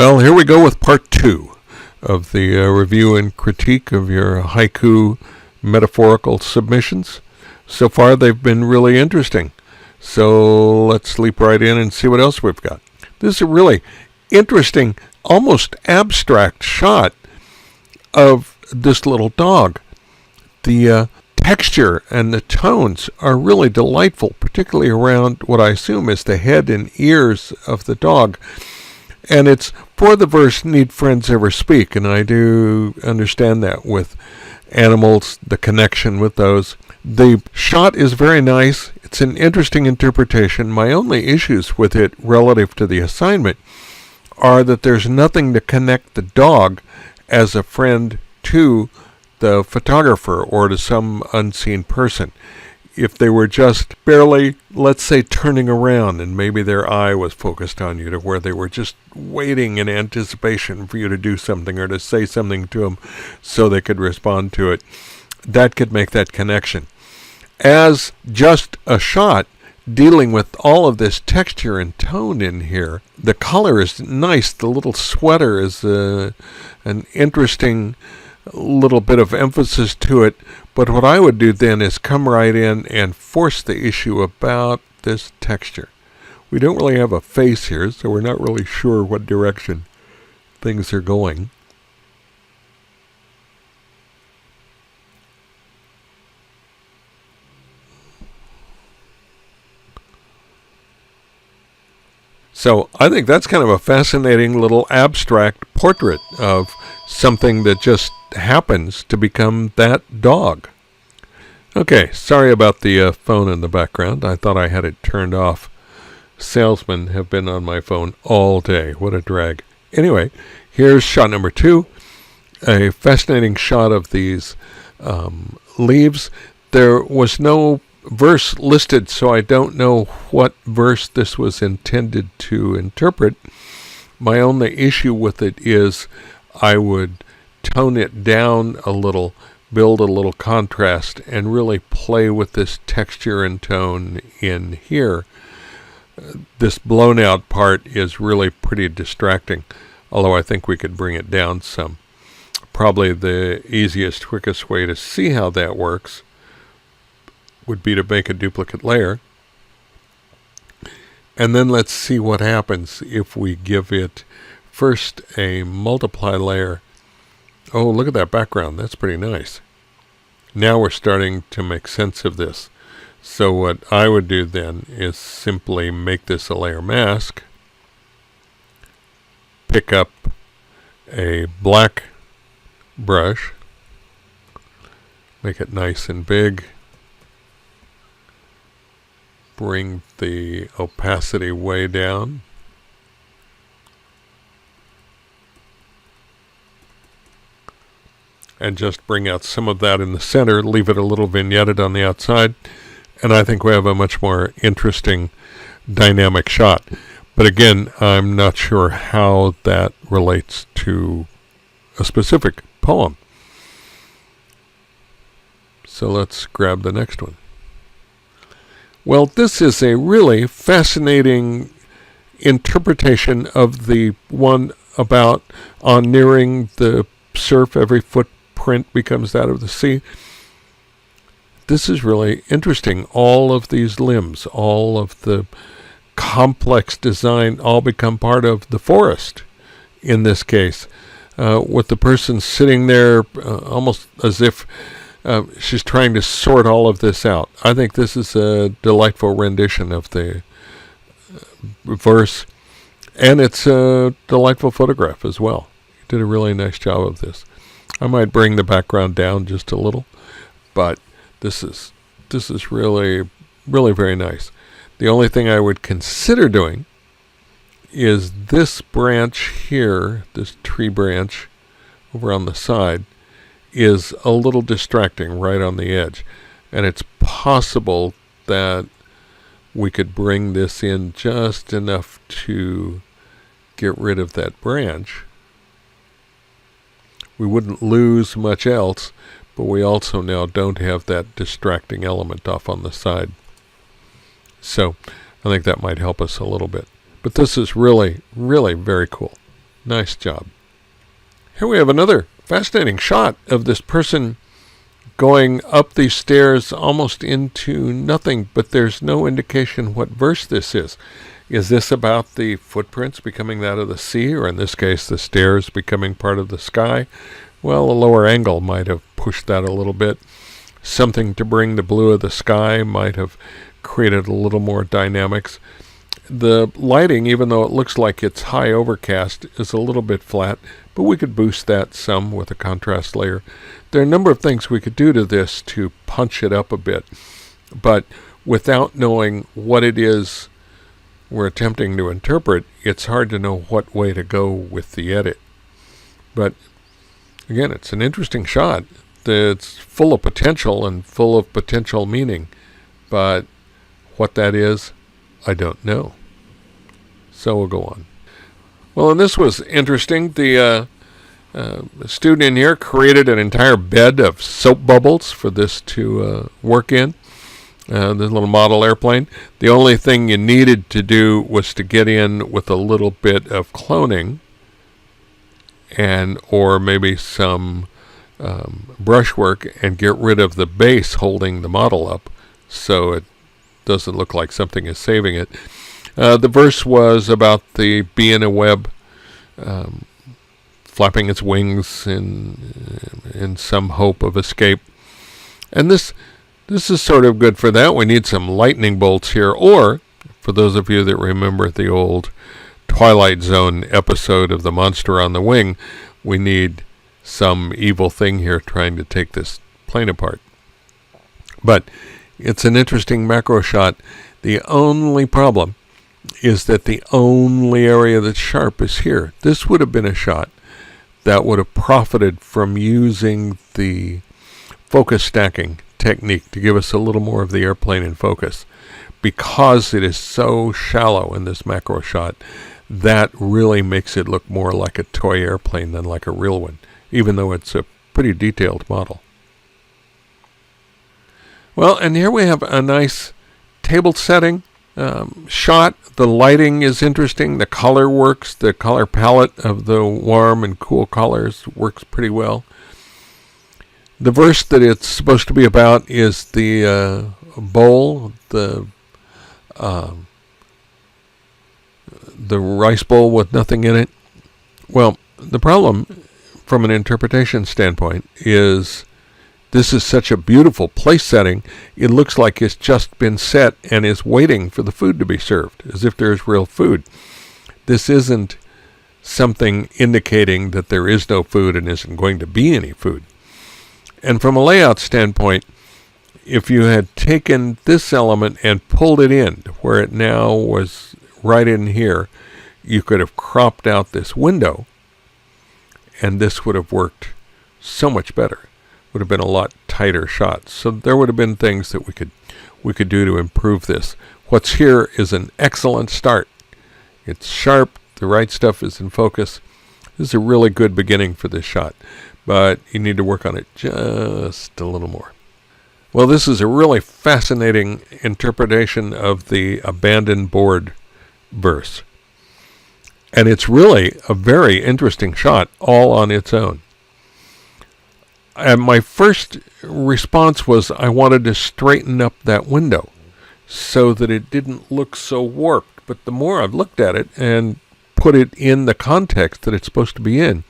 Well, here we go with part 2 of the review and critique of your haiku metaphorical submissions. So far, they've been really interesting. So let's leap right in and see what else we've got. This is a really interesting, almost abstract shot of this little dog. The texture and the tones are really delightful, particularly around what I assume is the head and ears of the dog. And it's for the verse, "Need friends ever speak?" And I do understand that with animals, the connection with those. The shot is very nice. It's an interesting interpretation. My only issues with it relative to the assignment are that there's nothing to connect the dog as a friend to the photographer or to some unseen person. If they were just barely, let's say, turning around and maybe their eye was focused on you, to where they were just waiting in anticipation for you to do something or to say something to them so they could respond to it, that could make that connection. As just a shot dealing with all of this texture and tone in here, the color is nice. The little sweater is an interesting little bit of emphasis to it. But what I would do then is come right in and force the issue about this texture. We don't really have a face here, so we're not really sure what direction things are going. So I think that's kind of a fascinating little abstract portrait of something that just happens to become that dog. Okay, sorry about the phone in the background. I thought I had it turned off. Salesmen have been on my phone all day. What a drag. Anyway, here's shot number 2. A fascinating shot of these leaves. There was no verse listed, so I don't know what verse this was intended to interpret. My only issue with it is I would tone it down a little, build a little contrast, and really play with this texture and tone in here. This blown out part is really pretty distracting, although I think we could bring it down some. Probably the easiest, quickest way to see how that works would be to make a duplicate layer. And then let's see what happens if we give it first a multiply layer. Oh, look at that background. That's pretty nice. Now we're starting to make sense of this. So what I would do then is simply make this a layer mask. Pick up a black brush. Make it nice and big. Bring the opacity way down. And just bring out some of that in the center, leave it a little vignetted on the outside, and I think we have a much more interesting dynamic shot. But again, I'm not sure how that relates to a specific poem. So let's grab the next one. Well, this is a really fascinating interpretation of the one about on nearing the surf, every footprint becomes that of the sea. This is really interesting. All of these limbs, all of the complex design, all become part of the forest in this case, with the person sitting there almost as if she's trying to sort all of this out. I think this is a delightful rendition of the verse, and it's a delightful photograph as well. You did a really nice job of this. I might bring the background down just a little, but this is really, really very nice. The only thing I would consider doing is this branch here, this tree branch over on the side, is a little distracting right on the edge. And it's possible that we could bring this in just enough to get rid of that branch. We wouldn't lose much else, but we also now don't have that distracting element off on the side. So I think that might help us a little bit. But this is really, really very cool. Nice job. Here we have another fascinating shot of this person going up these stairs almost into nothing, but there's no indication what verse this is. Is this about the footprints becoming that of the sea, or in this case, the stairs becoming part of the sky? Well, a lower angle might have pushed that a little bit. Something to bring the blue of the sky might have created a little more dynamics. The lighting, even though it looks like it's high overcast, is a little bit flat, but we could boost that some with a contrast layer. There are a number of things we could do to this to punch it up a bit, but without knowing what it is we're attempting to interpret, it's hard to know what way to go with the edit. But again, it's an interesting shot. It's full of potential and full of potential meaning, but what that is, I don't know. So we'll go on. Well, and this was interesting. The student in here created an entire bed of soap bubbles for this to work in. This little model airplane. The only thing you needed to do was to get in with a little bit of cloning, and or maybe some brushwork, and get rid of the base holding the model up, so it doesn't look like something is saving it. The verse was about the bee in a web flapping its wings in some hope of escape. And this is sort of good for that. We need some lightning bolts here, or for those of you that remember the old Twilight Zone episode of the monster on the wing, we need some evil thing here trying to take this plane apart. But it's an interesting macro shot. The only problem is that the only area that's sharp is here. This would have been a shot that would have profited from using the focus stacking technique to give us a little more of the airplane in focus. Because it is so shallow in this macro shot, that really makes it look more like a toy airplane than like a real one, even though it's a pretty detailed model. Well, and here we have a nice table setting shot. The lighting is interesting. The color works. The color palette of the warm and cool colors works pretty well. The verse that it's supposed to be about is the bowl, the rice bowl with nothing in it. Well, the problem from an interpretation standpoint is this is such a beautiful place setting, it looks like it's just been set and is waiting for the food to be served, as if there's real food. This isn't something indicating that there is no food and isn't going to be any food. And from a layout standpoint, if you had taken this element and pulled it in where it now was right in here, you could have cropped out this window, and this would have worked so much better. Would have been a lot tighter shot. So there would have been things that we could do to improve this. What's here is an excellent start. It's sharp. The right stuff is in focus. This is a really good beginning for this shot, but you need to work on it just a little more. Well, this is a really fascinating interpretation of the abandoned board verse. And it's really a very interesting shot all on its own. And my first response was I wanted to straighten up that window so that it didn't look so warped. But the more I've looked at it and put it in the context that it's supposed to be in,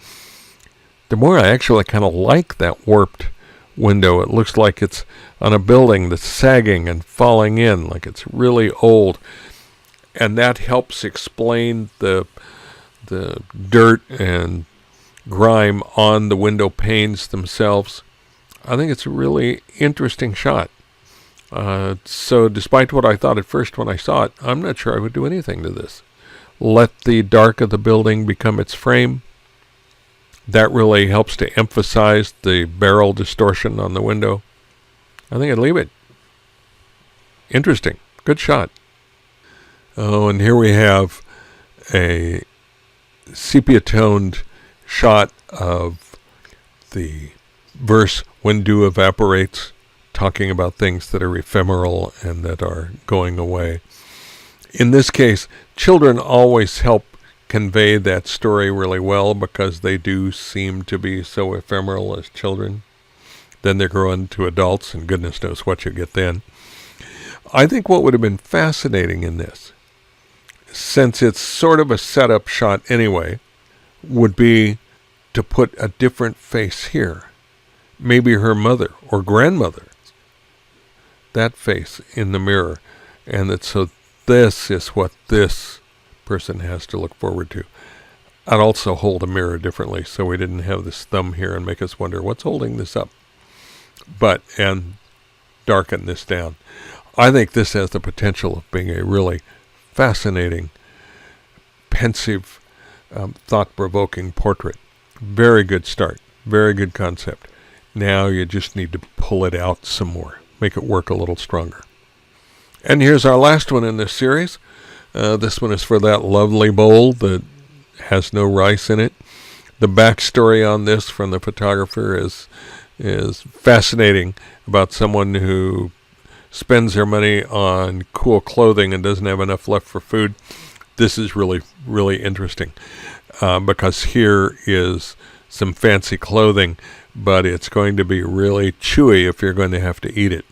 the more I actually kind of like that warped window. It looks like it's on a building that's sagging and falling in, like it's really old. And that helps explain the dirt and grime on the window panes themselves. I think it's a really interesting shot. So despite what I thought at first when I saw it, I'm not sure I would do anything to this. Let the dark of the building become its frame. That really helps to emphasize the barrel distortion on the window. I think I'd leave it. Interesting. Good shot. Oh, and here we have a sepia-toned shot of the verse, "When dew evaporates," talking about things that are ephemeral and that are going away. In this case, children always help convey that story really well because they do seem to be so ephemeral as children. Then they grow into adults, and goodness knows what you get then. I think what would have been fascinating in this, since it's sort of a setup shot anyway, would be to put a different face here. Maybe her mother or grandmother. That face in the mirror. And that so this is what this person has to look forward to. I'd also hold a mirror differently so we didn't have this thumb here and make us wonder what's holding this up. And darken this down. I think this has the potential of being a really fascinating, pensive, thought-provoking portrait. Very good start. Very good concept. Now you just need to pull it out some more. Make it work a little stronger. And here's our last one in this series. This one is for that lovely bowl that has no rice in it. The backstory on this from the photographer is fascinating, about someone who spends their money on cool clothing and doesn't have enough left for food. This is really, really interesting because here is some fancy clothing, but it's going to be really chewy if you're going to have to eat it.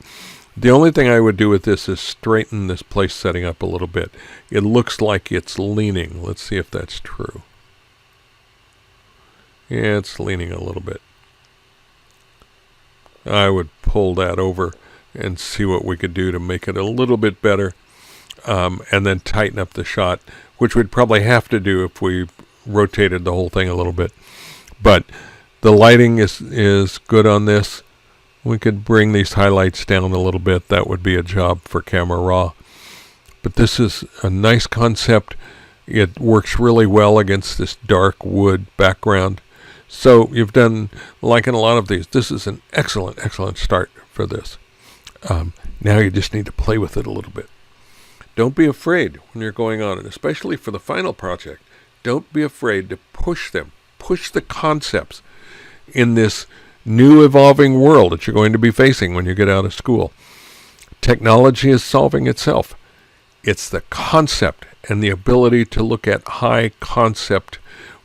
The only thing I would do with this is straighten this place setting up a little bit. It looks like it's leaning. Let's see if that's true. Yeah, it's leaning a little bit. I would pull that over and see what we could do to make it a little bit better, and then tighten up the shot, which we'd probably have to do if we rotated the whole thing a little bit. But the lighting is good on this. We could bring these highlights down a little bit. That would be a job for Camera Raw. But this is a nice concept. It works really well against this dark wood background. So you've done, like in a lot of these, this is an excellent, excellent start for this. Now you just need to play with it a little bit. Don't be afraid when you're going on, and especially for the final project, don't be afraid to push them. Push the concepts in this new evolving world that you're going to be facing when you get out of school. Technology is solving itself. It's the concept and the ability to look at high concept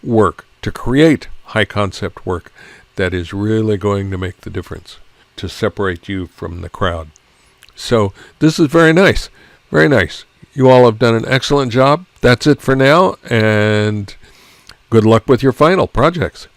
work, to create high concept work, that is really going to make the difference, to separate you from the crowd. So this is very nice. Very nice. You all have done an excellent job. That's it for now, and good luck with your final projects.